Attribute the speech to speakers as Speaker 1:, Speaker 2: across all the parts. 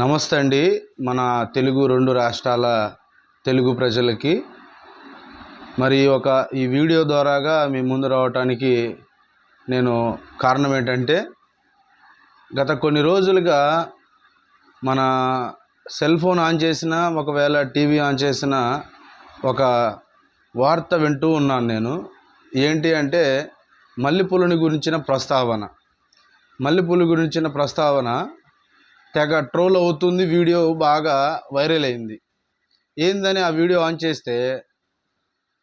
Speaker 1: నమస్తే అండి. మన తెలుగు 2 రాష్ట్రాల తెలుగు ప్రజలకి మరి ఈ వీడియో ద్వారాగా మీ ముందు రావటానికి నేను కారణం ఏంటంటే, గత కొన్ని రోజులుగా మన సెల్ ఫోన్ ఆన్ చేసినా, ఒకవేళ టీవీ ఆన్ చేసినా ఒక వార్త వింటూ ఉన్నాను నేను. ఏంటి అంటే మల్లెపూలని గురించిన ప్రస్తావన. మల్లెపూల గురించిన ప్రస్తావన తెగ ట్రోల్ అవుతుంది. వీడియో బాగా వైరల్ అయింది. ఏందని ఆ వీడియో ఆన్ చేస్తే,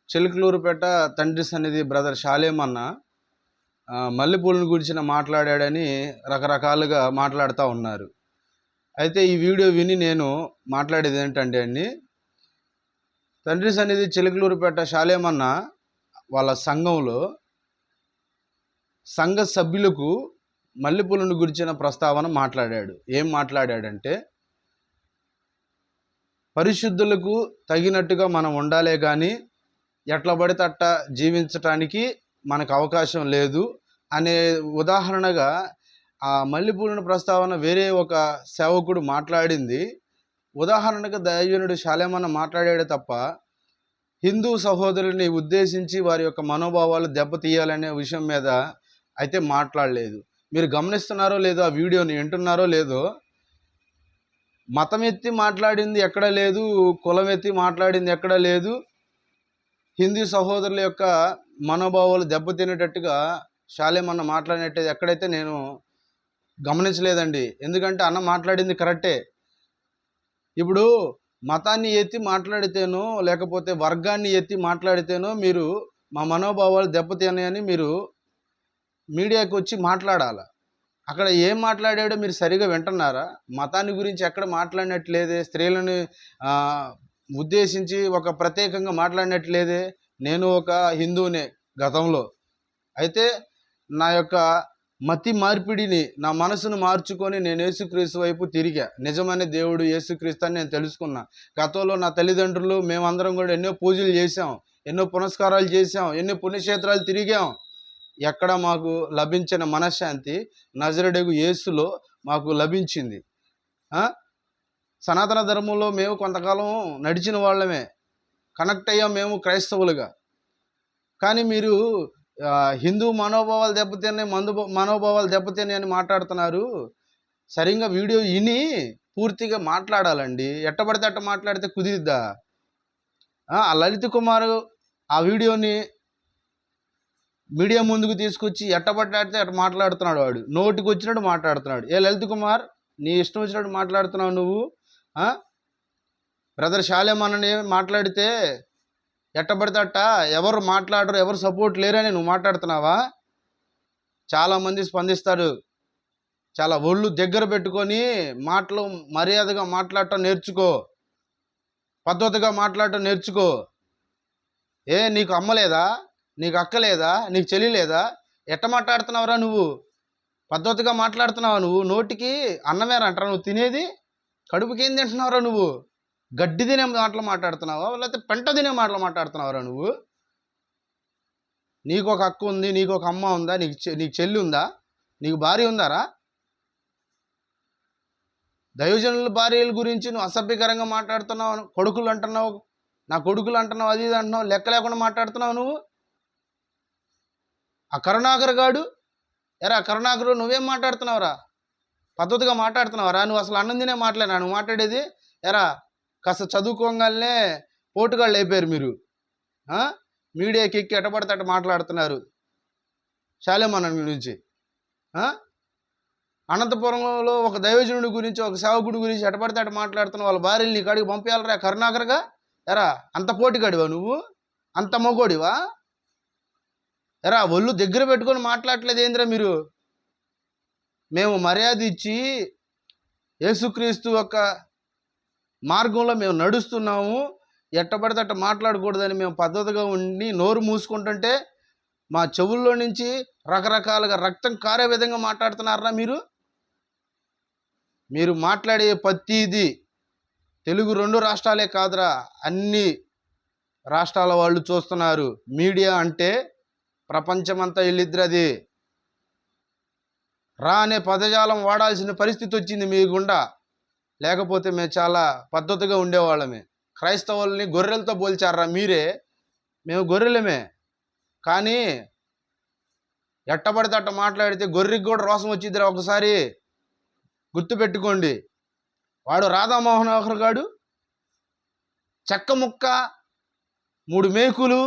Speaker 1: చిలకలూరుపేట తండ్రి సన్నిధి బ్రదర్ షాలేం అన్న మల్లెపూలను గురించిన మాట్లాడాడని రకరకాలుగా మాట్లాడుతూ ఉన్నారు. అయితే ఈ వీడియో విని నేను మాట్లాడేది ఏంటంటే అండి, తండ్రి సన్నిధి చిలకలూరుపేట షాలేం అన్న వాళ్ళ సంఘంలో సంఘ సభ్యులకు మల్లెపూలను గురించిన ప్రస్తావన మాట్లాడాడు. ఏం మాట్లాడాడంటే, పరిశుద్ధులకు తగినట్టుగా మనం ఉండాలే కానీ ఎట్లా పడితే అట్లా జీవించటానికి మనకు అవకాశం లేదు అనే ఉదాహరణగా ఆ మల్లెపూలను ప్రస్తావన వేరే ఒక సేవకుడు మాట్లాడింది ఉదాహరణగా దైవజనుడు షాలేమన్న మాట్లాడాడే తప్ప, హిందూ సహోదరుల్ని ఉద్దేశించి వారి యొక్క మనోభావాలు దెబ్బతీయాలనే విషయం మీద అయితే మాట్లాడలేదు. మీరు గమనిస్తున్నారో లేదో, ఆ వీడియోని వింటున్నారో లేదో, మతం ఎత్తి మాట్లాడింది ఎక్కడ లేదు, కులం ఎత్తి మాట్లాడింది ఎక్కడ లేదు. హిందూ సహోదరుల యొక్క మనోభావాలు దెబ్బతినేటట్టుగా షాలేం అన్న మాట్లాడినట్టు ఎక్కడైతే నేను గమనించలేదండి. ఎందుకంటే అన్న మాట్లాడింది కరెక్టే. ఇప్పుడు మతాన్ని ఎత్తి మాట్లాడితేనో, లేకపోతే వర్గాన్ని ఎత్తి మాట్లాడితేనో మీరు మా మనోభావాలు దెబ్బతిన్నాయని మీరు మీడియాకి వచ్చి మాట్లాడాలి. అక్కడ ఏం మాట్లాడాడో మీరు సరిగా వింటున్నారా? మతాన్ని గురించి ఎక్కడ మాట్లాడినట్లేదే, స్త్రీలను ఉద్దేశించి ఒక ప్రత్యేకంగా మాట్లాడినట్లేదే. నేను ఒక హిందువునే గతంలో. అయితే నా యొక్క మతి మార్పిడిని, నా మనసును మార్చుకొని నేను యేసుక్రీస్తు వైపు తిరిగా. నిజమైన దేవుడు యేసుక్రీస్తు అని నేను తెలుసుకున్నా. గతంలో నా తల్లిదండ్రులు మేమందరం కూడా ఎన్నో పూజలు చేసాం, ఎన్నో పునస్కారాలు చేసాం, ఎన్నో పుణ్యక్షేత్రాలు తిరిగాం. ఎక్కడ మాకు లభించిన మనశ్శాంతి నజరేయుడగు యేసులో మాకు లభించింది. సనాతన ధర్మంలో మేము కొంతకాలం నడిచిన వాళ్ళమే, కనెక్ట్ అయ్యాం మేము క్రైస్తవులుగా. కానీ మీరు హిందూ మనోభావాలు దెబ్బతిన్నాయి, మనోభావాలు దెబ్బతిన్నాయి అని మాట్లాడుతున్నారు. సరిగ్గా వీడియో విని పూర్తిగా మాట్లాడాలండి. ఎట్టబడితే అట్ట మాట్లాడితే కుదిరిద్దా? ఆ లలిత్ కుమార్ ఆ వీడియోని మీడియా ముందుకు తీసుకొచ్చి ఎట్టబడ్డాడితే అట్ట మాట్లాడుతున్నాడు. వాడు నోటికి వచ్చినట్టు మాట్లాడుతున్నాడు. ఏ లలిత్ కుమార్, నీ ఇష్టం వచ్చినట్టు మాట్లాడుతున్నావు నువ్వు. బ్రదర్ షాలేం అన్నని మాట్లాడితే ఎట్టబడితే అట్ట ఎవరు మాట్లాడరు, ఎవరు సపోర్ట్ లేరని నువ్వు మాట్లాడుతున్నావా? చాలామంది స్పందిస్తారు. చాలా ఒళ్ళు దగ్గర పెట్టుకొని మాటలు మర్యాదగా మాట్లాడటం నేర్చుకో, పద్ధతిగా మాట్లాడటం నేర్చుకో. నీకు అమ్మ లేదా, నీకు అక్క లేదా, నీకు చెల్లి లేదా? ఎట్ట మాట్లాడుతున్నావురా నువ్వు? పద్ధతిగా మాట్లాడుతున్నావా నువ్వు? నోటికి అన్నమేరా అంటారా నువ్వు తినేది? కడుపుకి ఏం తింటున్నావురా నువ్వు? గడ్డి తినే మాటలు మాట్లాడుతున్నావా, లేకపోతే పెంట తినే మాటలు మాట్లాడుతున్నావురా నువ్వు? నీకు ఒక అక్క ఉంది, నీకు ఒక అమ్మ ఉందా, నీకు చెల్లి ఉందా, నీకు భార్య ఉందారా? దైవజనుల భార్యల గురించి నువ్వు అసభ్యకరంగా మాట్లాడుతున్నావు. కొడుకులు అంటున్నావు, నా కొడుకులు అంటున్నావు, అది ఇది అంటున్నావు, లెక్క లేకుండా మాట్లాడుతున్నావు నువ్వు. ఆ కరుణాకర్ గాడు, కరుణాకరు నువ్వేం మాట్లాడుతున్నావురా? పద్ధతిగా మాట్లాడుతున్నావురా? నువ్వు అసలు అన్నం తినే మాట్లాడినా నువ్వు మాట్లాడేది? కాస్త చదువుకోగానే పోటుగాళ్ళు అయిపోయారు మీరు. మీడియాకి ఎక్కి ఎట్టబడితే అట్ట మాట్లాడుతున్నారు షాలేం అన్న గురించి. అనంతపురంలో ఒక దైవజనుడి గురించి, ఒక సేవకుడి గురించి ఎట్టబడితే అట్ట మాట్లాడుతున్నావు. వాళ్ళ భార్యలు నీ కాడికి పంపించాలరా కరుణాకర్గా? అంత పోటీగాడివా నువ్వు? అంత మొగోడివా? ఒళ్ళు దగ్గర పెట్టుకొని మాట్లాడట్లేదు ఏందిరా మీరు? మేము మర్యాద ఇచ్చి యేసుక్రీస్తు యొక్క మార్గంలో మేము నడుస్తున్నాము, ఎట్టబడితే అట్ట మాట్లాడకూడదని మేము పద్ధతిగా ఉండి నోరు మూసుకుంటుంటే మా చెవుల్లో నుంచి రకరకాలుగా రక్తం కారే విధంగా మాట్లాడుతున్నారా మీరు? మీరు మాట్లాడే ప్రతిదీ తెలుగు 2 రాష్ట్రాలే కాదురా, అన్ని రాష్ట్రాల వాళ్ళు చూస్తున్నారు. మీడియా అంటే ప్రపంచమంతా వెళ్ళిద్రది. రా అనే పదజాలం వాడాల్సిన పరిస్థితి వచ్చింది మీ గుండా. లేకపోతే మేము చాలా పద్ధతిగా ఉండేవాళ్ళమే. క్రైస్తవుల్ని గొర్రెలతో పోల్చారా మీరే. మేము గొర్రెలమే. కానీ ఎట్టబడితే అట్ట మాట్లాడితే గొర్రెకి కూడా రోసం వచ్చిద్దిరా ఒకసారి. గుర్తుపెట్టుకోండి. వాడు రాధామోహన్ గాడు చెక్క ముక్క, 3 మేకులు,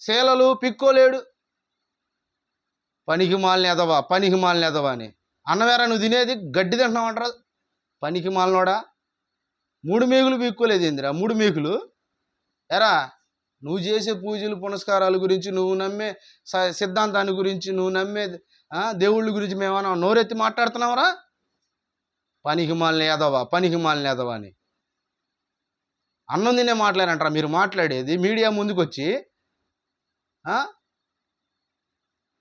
Speaker 1: శీలలు పిక్కోలేడు. పనికి మాలిన ఎదవా అని. అన్నవేరా నువ్వు తినేది? గడ్డి తింటున్నావంటరా పనికి మాలినోడా. 3 మేకులు పిక్కోలేదు ఏందిరా? 3 మేకులు ఎరా? నువ్వు చేసే పూజలు పునస్కారాల గురించి, నువ్వు నమ్మే సిద్ధాంతాన్ని గురించి, నువ్వు నమ్మే దేవుళ్ళ గురించి మేమన్నా నోరెత్తి మాట్లాడుతున్నావురా? పనికి మాలిన ఎదవా అని. అన్నం తినే మాట్లాడంటారా మీరు మాట్లాడేది? మీడియా ముందుకు వచ్చి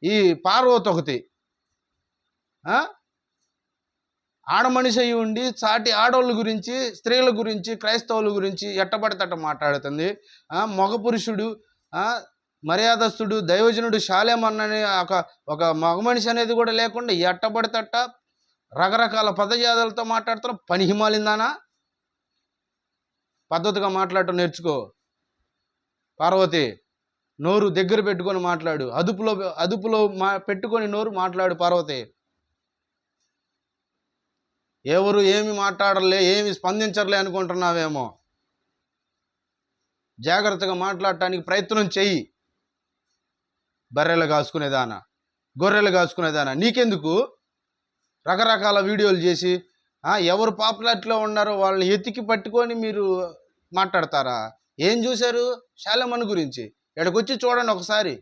Speaker 1: ఈ పార్వతి ఒకటి ఆడమనిషి అయి ఉండి సాటి ఆడవాళ్ళ గురించి, స్త్రీల గురించి, క్రైస్తవుల గురించి ఎట్టబడితట్ట మాట్లాడుతుంది. మగ పురుషుడు, మర్యాదస్తుడు, దైవజనుడు శాలేమన్నని ఒక మగ మనిషి అనేది కూడా లేకుండా ఎట్టబడితట్ట రకరకాల పదజాదాలతో మాట్లాడుతున్నా. పనికి మాలిందానా? పద్ధతిగా మాట్లాడటం నేర్చుకో. పార్వతి, నోరు దగ్గర పెట్టుకొని మాట్లాడు. అదుపులో పెట్టుకొని నోరు మాట్లాడు పార్వతి. ఎవరు ఏమి మాట్లాడలే, ఏమి స్పందించర్లే అనుకుంటున్నావేమో. జాగ్రత్తగా మాట్లాడటానికి ప్రయత్నం చెయ్యి. బర్రెలు కాసుకునేదానా, గొర్రెలు కాసుకునేదానా నీకెందుకు? రకరకాల వీడియోలు చేసి ఎవరు పాపులారిటీలో ఉన్నారో వాళ్ళని ఎత్తికి పట్టుకొని మీరు మాట్లాడతారా? ఏం చూశారు శాలమన్ గురించి? ఇక్కడికొచ్చి చూడండి ఒకసారి.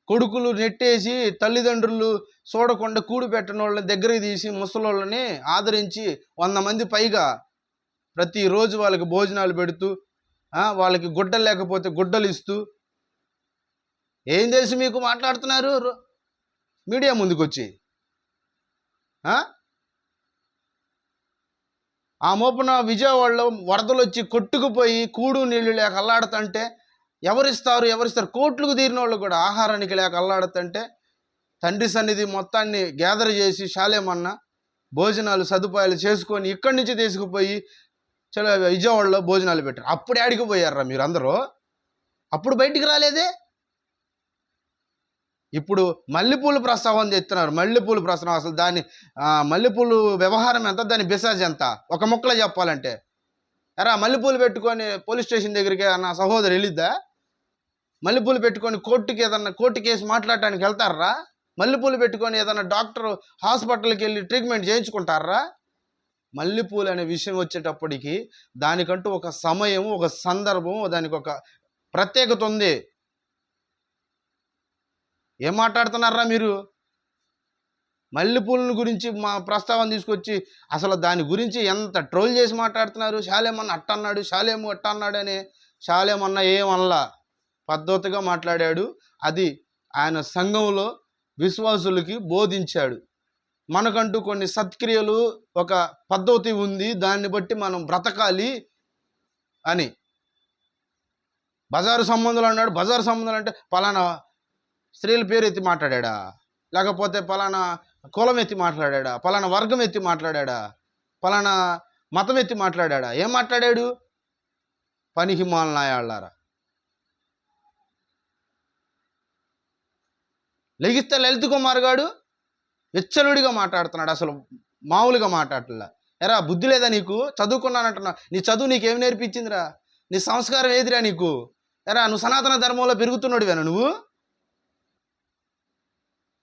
Speaker 1: కొడుకులు నెట్టేసి తల్లిదండ్రులు చూడకుండా కూడు పెట్టిన వాళ్ళని దగ్గరికి తీసి ముసలోళ్ళని ఆదరించి 100 మంది పైగా ప్రతిరోజు వాళ్ళకి భోజనాలు పెడుతూ, వాళ్ళకి గుడ్డలు లేకపోతే గుడ్డలు ఇస్తూ, ఏం తెలిసి మీకు మాట్లాడుతున్నారు మీడియా ముందుకు వచ్చి? ఆ మోపున విజయవాడలో వరదలు వచ్చి కొట్టుకుపోయి కూడు నీళ్లు లేక అల్లాడుతుంటే ఎవరిస్తారు? కోట్లకు తీరిన వాళ్ళు కూడా ఆహారానికి లేక అల్లాడుతుంటే తండ్రి సన్నిధి మొత్తాన్ని గ్యాదర్ చేసి శాలేమన్న భోజనాలు సదుపాయాలు చేసుకొని ఇక్కడి నుంచి తీసుకుపోయి విజయవాడలో భోజనాలు పెట్టారు. అప్పుడే అడిగిపోయారా మీరు అందరూ? అప్పుడు బయటికి రాలేదే. ఇప్పుడు మల్లెపూలు ప్రస్తావన తెస్తున్నారు. మల్లెపూలు ప్రస్తావన, అసలు దాని మల్లెపూలు వ్యవహారం ఎంత, దాని బిసాజ్ ఎంత ఒక ముక్కలో చెప్పాలంటే? ఎరా మల్లెపూలు పెట్టుకొని పోలీస్ స్టేషన్ దగ్గరికి నా సహోదరు వెళ్ళిద్దా? మల్లెపూలు పెట్టుకొని కోర్టు కేసు మాట్లాడటానికి వెళ్తారా? మల్లెపూలు పెట్టుకొని ఏదన్నా డాక్టర్ హాస్పిటల్కి వెళ్ళి ట్రీట్మెంట్ చేయించుకుంటారా? మల్లెపూలు అనే విషయం వచ్చేటప్పటికి దానికంటూ ఒక సమయం, ఒక సందర్భం, దానికి ఒక ప్రత్యేకత ఉంది. ఏం మాట్లాడుతున్నారా మీరు? మల్లెపూలను గురించి మా ప్రస్తావన తీసుకొచ్చి అసలు దాని గురించి ఎంత ట్రోల్ చేసి మాట్లాడుతున్నారు. శాలేమన్న అట్టన్నాడు, శాలేము అట్టన్నాడు అని. శాలేమన్న ఏమనలా, పద్ధతిగా మాట్లాడాడు. అది ఆయన సంఘంలో విశ్వాసులకి బోధించాడు. మనకంటూ కొన్ని సత్క్రియలు, ఒక పద్ధతి ఉంది, దాన్ని బట్టి మనం బ్రతకాలి అని. బజారు సంబంధాలు అన్నాడు. బజారు సంబంధాలు అంటే పలానా స్త్రీల పేరు ఎత్తి మాట్లాడా, లేకపోతే పలానా కులం ఎత్తి మాట్లాడా, పలానా వర్గం ఎత్తి మాట్లాడా, పలానా మతం ఎత్తి మాట్లాడా? ఏం మాట్లాడాడు? పనికి మాలనాయాళ్ళారా. లెగిస్తే లలిత్ కుమార్ గాడు విచ్చలుడిగా మాట్లాడుతున్నాడు. అసలు మామూలుగా మాట్లాడట్లా. ఎరా బుద్ధి లేదా నీకు? చదువుకున్నానంటున్నా. నీ చదువు నీకేం నేర్పించిందిరా? నీ సంస్కారం ఏదిరా నీకు? ఎరా నువ్వు సనాతన ధర్మంలో పెరుగుతున్నాడువేనా నువ్వు?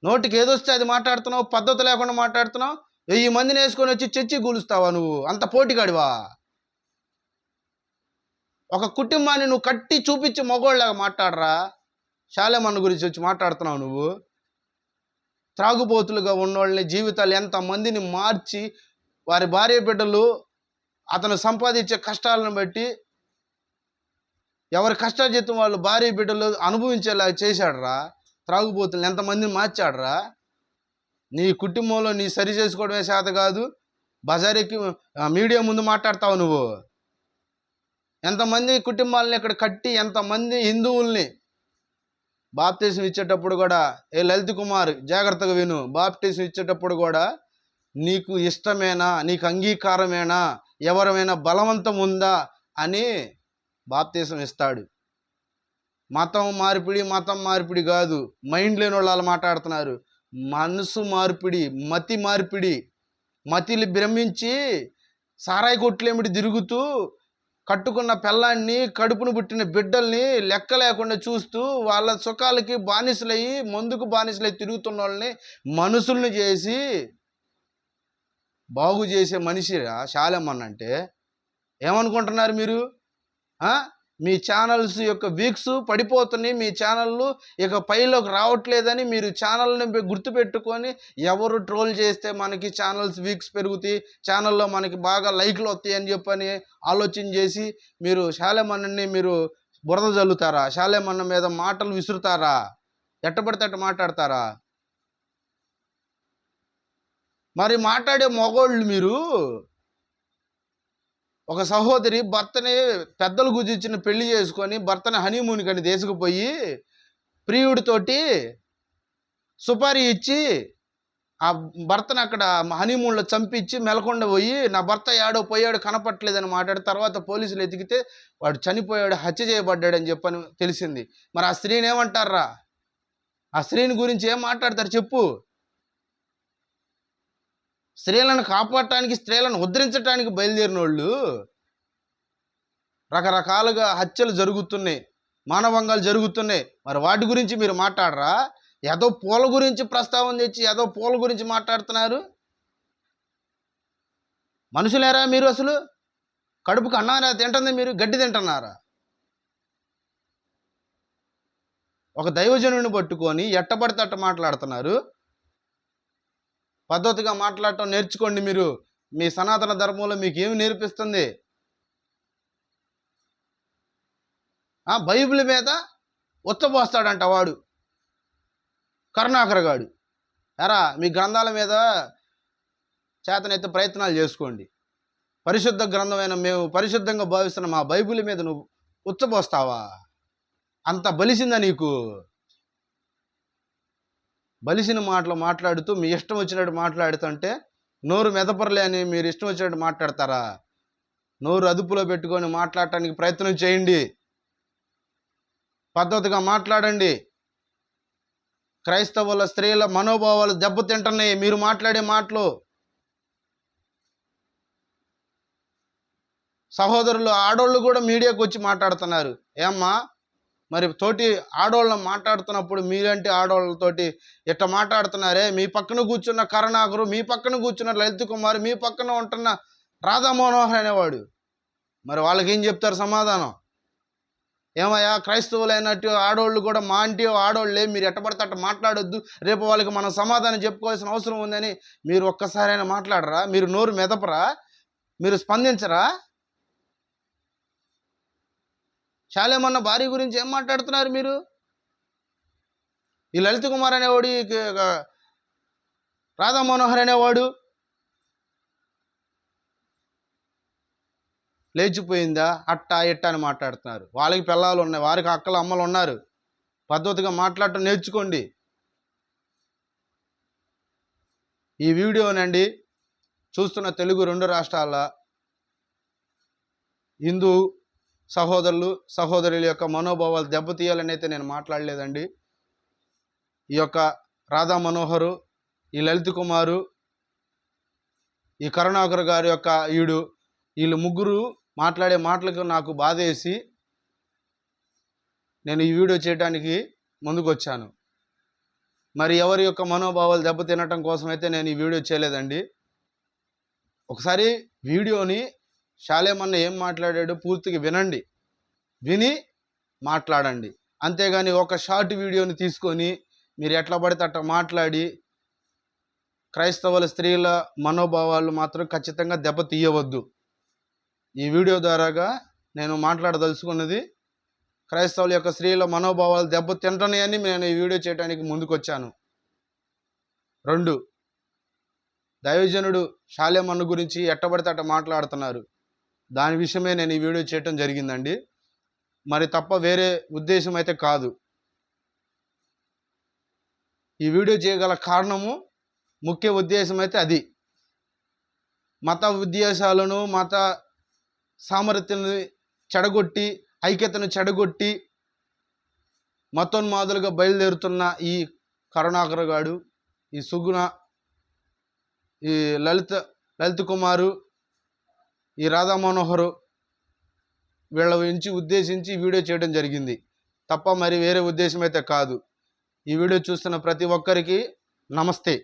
Speaker 1: నోటికి ఏదొస్తే అది మాట్లాడుతున్నావు, పద్ధతి లేకుండా మాట్లాడుతున్నావు. 1000 మందిని వేసుకొని వచ్చి చర్చి కూలుస్తావా నువ్వు? అంత పోటీగాడివా? ఒక కుటుంబాన్ని నువ్వు కట్టి చూపించి మగోళ్ళలాగా మాట్లాడరా. శాలేమన్న గురించి వచ్చి మాట్లాడుతున్నావు నువ్వు. త్రాగుబోతులుగా ఉన్నోళ్ళని జీవితాలు ఎంతమందిని మార్చి, వారి భార్య బిడ్డలు అతను సంపాదించే కష్టాలను బట్టి ఎవరి కష్టాజీతం వాళ్ళు భార్య బిడ్డలు అనుభవించేలా చేశాడరా. త్రాగుబోతులను ఎంతమందిని మార్చాడరా. నీ కుటుంబంలో నీ సరి చేసుకోవడమే చేత కాదు, బజారెక్కి మీడియా ముందు మాట్లాడతావు నువ్వు. ఎంతమంది కుటుంబాలని ఇక్కడ కట్టి, ఎంతమంది హిందువుల్ని బాప్టిజం ఇచ్చేటప్పుడు కూడా, లలిత్ కుమార్ జాగ్రత్తగా విను, బాప్టిజం ఇచ్చేటప్పుడు కూడా నీకు ఇష్టమేనా, నీకు అంగీకారమేనా, ఎవరమైనా బలవంతం ఉందా అని బాప్తీసం ఇస్తాడు. మతం మార్పిడి కాదు. మైండ్ లేని వాళ్ళు మాట్లాడుతున్నారు. మనసు మార్పిడి, మతి మార్పిడి. మతిని భ్రమించి సారాయి కొట్లేమిటి తిరుగుతూ కట్టుకున్న పెళ్ళాన్ని, కడుపును పుట్టిన బిడ్డల్ని లెక్క లేకుండా చూస్తూ వాళ్ళ సుఖాలకి బానిసలయ్యి, మందుకు బానిసలై తిరుగుతున్న వాళ్ళని మనుషుల్ని చేసి బాగు చేసే మనిషిరా శాలేమన్నంటే. ఏమనుకుంటున్నారు మీరు? మీ ఛానల్స్ యొక్క వీక్స్ పడిపోతున్నాయి, మీ ఛానళ్ళు ఇక పైలోకి రావట్లేదని మీరు ఛానల్ని గుర్తుపెట్టుకొని ఎవరు ట్రోల్ చేస్తే మనకి ఛానల్స్ వీక్స్ పెరుగుతాయి, ఛానల్లో మనకి బాగా లైక్లు వస్తాయి అని చెప్పని ఆలోచన చేసి మీరు శాలేమన్నని మీరు బురద జల్లుతారా? శాలేమన్న మీద మాటలు విసురుతారా? ఎట్టబడితే అట్ట మాట్లాడతారా? మరి మాట్లాడే మగోళ్ళు మీరు. ఒక సహోదరి భర్తని పెద్దలు గుర్జించిన పెళ్లి చేసుకొని భర్తని హనీమూన్ కని తీసుకుపోయి ప్రియుడితోటి సుపారీ ఇచ్చి ఆ భర్తను అక్కడ హనీమూన్లో చంపించి మెలకొండ పోయి నా భర్త ఏడో పోయాడు కనపట్లేదని మాట్లాడి తర్వాత పోలీసులు ఎతికితే వాడు చనిపోయాడు, హత్య చేయబడ్డాడని చెప్పని తెలిసింది. మరి ఆ స్త్రీని ఏమంటారా? ఆ స్త్రీని గురించి ఏం మాట్లాడతారు చెప్పు? స్త్రీలను కాపాడటానికి, స్త్రీలను ఉద్ధరించడానికి బయలుదేరిన వాళ్ళు రకరకాలుగా హత్యలు జరుగుతున్నాయి, మానభంగాలు జరుగుతున్నాయి. మరి వాటి గురించి మీరు మాట్లాడరా? ఏదో పూల గురించి ప్రస్తావన తెచ్చి ఏదో పూల గురించి మాట్లాడుతున్నారు. మనుషులేరా మీరు? అసలు కడుపుకు అన్నారా తింటుంది? మీరు గడ్డి తింటున్నారా? ఒక దైవజనుడిని పట్టుకొని ఎట్టబడితే అట్ట మాట్లాడుతున్నారు. పద్ధతిగా మాట్లాడటం నేర్చుకోండి మీరు. మీ సనాతన ధర్మంలో మీకు ఏమి నేర్పిస్తుంది? బైబిల్ మీద ఉచ్చబోస్తాడంట వాడు కరుణాకర్ గాడు. ఎరా మీ గ్రంథాల మీద చేతనైతే ప్రయత్నాలు చేసుకోండి. పరిశుద్ధ గ్రంథమైన మేము పరిశుద్ధంగా భావిస్తున్న మా బైబిల్ మీద నువ్వు ఉచ్చబోస్తావా? అంత బలిసిందా నీకు? బలిసిన మాటలు మాట్లాడుతూ మీ ఇష్టం వచ్చినట్టు మాట్లాడుతుంటే నోరు మెదపరలే అని మీరు ఇష్టం వచ్చినట్టు మాట్లాడతారా? నోరు అదుపులో పెట్టుకొని మాట్లాడటానికి ప్రయత్నం చేయండి. పద్ధతిగా మాట్లాడండి. క్రైస్తవుల స్త్రీల మనోభావాలు దెబ్బతింటున్నాయి మీరు మాట్లాడే మాటలు. సహోదరులు ఆడోళ్ళు కూడా మీడియాకు వచ్చి మాట్లాడుతున్నారు. ఏమ్మా మరి తోటి ఆడోళ్ళని మాట్లాడుతున్నప్పుడు మీరంటే ఆడోళ్ళతోటి ఇట్ట మాట్లాడుతున్నారే? మీ పక్కన కూర్చున్న కరుణాకరు, మీ పక్కన కూర్చున్న లలిత్ కుమార్, మీ పక్కన ఉంటున్న రాధా మనోహర్ అనేవాడు, మరి వాళ్ళకి ఏం చెప్తారు సమాధానం? ఏమయ్యా క్రైస్తవులైనట్టు ఆడోళ్ళు కూడా మా అంటే ఆడోళ్ళే, మీరు ఎట్టబడితే అట్ట మాట్లాడొద్దు, రేపు వాళ్ళకి మనం సమాధానం చెప్పుకోవాల్సిన అవసరం ఉందని మీరు ఒక్కసారైనా మాట్లాడరా? మీరు నోరు మెదపరా? మీరు స్పందించరా? శాలేమన్న భార్య గురించి ఏం మాట్లాడుతున్నారు మీరు? ఈ లలిత్ కుమార్ అనేవాడు, రాధా మనోహర్ అనేవాడు లేచిపోయిందా అట్టా ఇట్టా అని మాట్లాడుతున్నారు. వాళ్ళకి పిల్లలు ఉన్నాయి, వారికి అక్కలు అమ్మలు ఉన్నారు. పద్ధతిగా మాట్లాడటం నేర్చుకోండి. ఈ వీడియోనండి చూస్తున్న తెలుగు 2 రాష్ట్రాల హిందూ సహోదరులు సహోదరుల యొక్క మనోభావాలు దెబ్బతీయాలని అయితే నేను మాట్లాడలేదండి. ఈ యొక్క రాధా మనోహరు, ఈ లలిత్ కుమారు, ఈ కరుణాకర్ గారి యొక్క వీళ్ళు ముగ్గురు మాట్లాడే మాటలకు నాకు బాధేసి నేను ఈ వీడియో చేయడానికి ముందుకు వచ్చాను. మరి ఎవరి యొక్క మనోభావాలు దెబ్బతినటం కోసం అయితే నేను ఈ వీడియో చేయలేదండి. ఒకసారి వీడియోని శాలేమన్న ఏం మాట్లాడాడో పూర్తిగా వినండి, విని మాట్లాడండి. అంతేగాని ఒక షార్ట్ వీడియోని తీసుకొని మీరు ఎట్లా పడితే అట్లా మాట్లాడి క్రైస్తవుల స్త్రీల మనోభావాలు మాత్రం ఖచ్చితంగా దెబ్బతీయవద్దు. ఈ వీడియో ద్వారాగా నేను మాట్లాడదలుచుకున్నది క్రైస్తవుల యొక్క స్త్రీల మనోభావాలు దెబ్బతింటున్నాయని నేను ఈ వీడియో చేయడానికి ముందుకు వచ్చాను. 2, దైవజనుడు శాలేమన్న గురించి ఎట్టబడితే అట్ట మాట్లాడుతున్నారు. దాని విషయమే నేను ఈ వీడియో చేయటం జరిగిందండి. మరి తప్ప వేరే ఉద్దేశం అయితే కాదు. ఈ వీడియో చేయగల కారణము, ముఖ్య ఉద్దేశం అయితే అది. మత ఉద్దేశాలను మత సామర్థ్యాన్ని చెడగొట్టి ఐక్యతను చెడగొట్టి మతోన్మాదులుగా బయలుదేరుతున్న ఈ కరుణాకర్ గాడు, ఈ సుగుణ, ఈ లలిత్ కుమారు, ఈ రాధా మనోహరు వీళ్ళ గురించి ఉద్దేశించి వీడియో చేయడం జరిగింది తప్ప మరి వేరే ఉద్దేశం అయితే కాదు. ఈ వీడియో చూస్తున్న ప్రతి ఒక్కరికి నమస్తే.